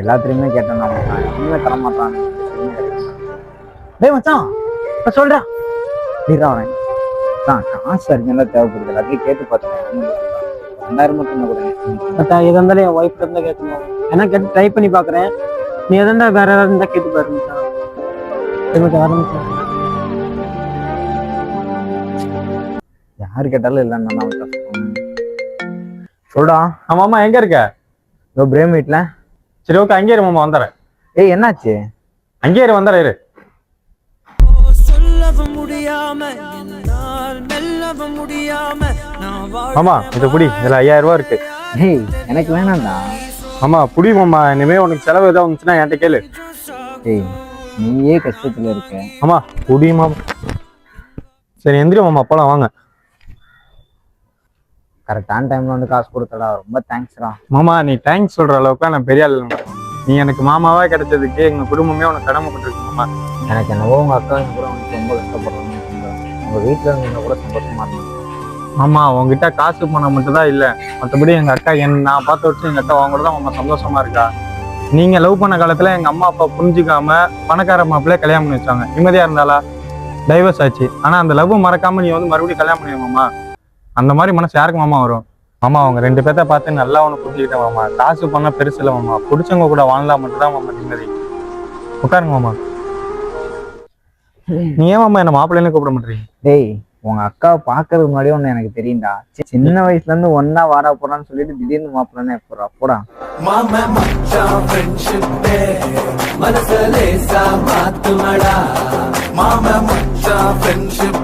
எல்லாத்துலயுமே கேட்டேன் நான் மச்சான், எதுவுமே தரமாட்டான். டேய் மச்சான் இப்ப சொல்றா நீதான் வரேன் தான். காசு அர்ஜென்ட்டாக தேவைப்படுது, எல்லாத்தையும் கேட்டு பார்த்தேன். 2000 மட்டும் கூட மச்சான் எதா இருந்தாலும் என் ஒய்ஃப் இருந்தா கேட்கணும். ஏன்னா கேட்டு ட்ரை பண்ணி பாக்குறேன். நீ எதாண்டா வேற ஏதாவது இருந்தா கேட்டு பாரு மச்சான். சரி மச்சான் வர மச்சான். யாரு கேட்டாலும் இல்லைன்னா மச்சான் சொல்டா. ஆமாம்மா எங்க இருக்க? இதோ பிரேம் வீட்டில். சரி ஓகே, அங்கே இரு மாமா, வந்துடுறேன். ஏய் என்னாச்சு? அங்கே இரு, வந்துடுறேன் இரு. ஆமா இது புடி, இதுல 5000 ரூபா இருக்கு. ஏய் எனக்கு வேணாம்டா. ஆமா புடி மாமா, இனிமே உனக்கு செலவு ஏதாவது வந்துச்சுன்னா என்கிட்ட கேளு. ஏய் நீயே கஷ்டத்துல இருக்க. ஆமா புடி மாமா. சரி எந்திரி மாமா, அப்பலாம் வாங்க. கரெக்டான டைம்ல வந்து காசு கொடுத்தடா, ரொம்ப தேங்க்ஸ்டா. மாமா நீ தேங்க்ஸ் சொல்ற அளவுக்கு நான் பெரிய ஆள் இல்லை. நீ எனக்கு மாமாவா கிடைச்சதுக்கு எங்க குடும்பமே உனக்கு கடமைப்பட்டிருக்கு மாமா. எனக்கு என்னவோ உங்க அக்கா என் கூட வந்து ரொம்ப கஷ்டப்படுறாங்க. உங்க வீட்டுல இருந்தீங்க கூட சந்தோஷமா இருந்தீங்க. மாமா உங்ககிட்ட காசு பணம் மட்டும் தான் இல்லை, மற்றபடி எங்க அக்கா நான் பார்த்த வச்சு எங்க அக்கா அவங்க கூட தான் மாமா சந்தோஷமா இருக்கா. நீங்க லவ் பண்ண காலத்துல எங்க அம்மா அப்பா புரிஞ்சுக்காம பணக்கார மாப்பிள்ளைய கல்யாணம் பண்ணி வச்சாங்க. நிம்மதியா இருந்தாலா? டைவர்ஸ் ஆச்சு. ஆனா அந்த லவ் மறக்காம நீ வந்து மறுபடியும் கல்யாணம் பண்ணி மாமா. அந்த மாதிரி மனசு யாருக்கு மாமா வரும்? மாமா அவங்க 2 பேர்த்த பார்த்து நல்லா ஒன்று புரிஞ்சுக்கிட்டேன் மாமா. காசு பண்ண பெருசு இல்லை மாமா, பிடிச்சவங்க கூட வாழ்ந்தா மட்டும் தான் மாமா நிம்மதி. உட்காருங்க மாமா. நீ ஏன் மாமா என்ன மாப்பிள்ளைன்னு கூப்பிட மாட்டீங்க? டேய் உங்க அக்காவை பாக்குறதுக்கு முன்னாடியே ஒண்ணு எனக்கு தெரியும்டா. சின்ன வயசுல இருந்து ஒன்னா வாடா போறான்னு சொல்லிட்டு திடீர்னு மாப்பிள்ளன்னு எப்படா போடா. மனசலே சா மாத்துமடா மாமா மச்சான் ஃப்ரெண்ட்ஷிப்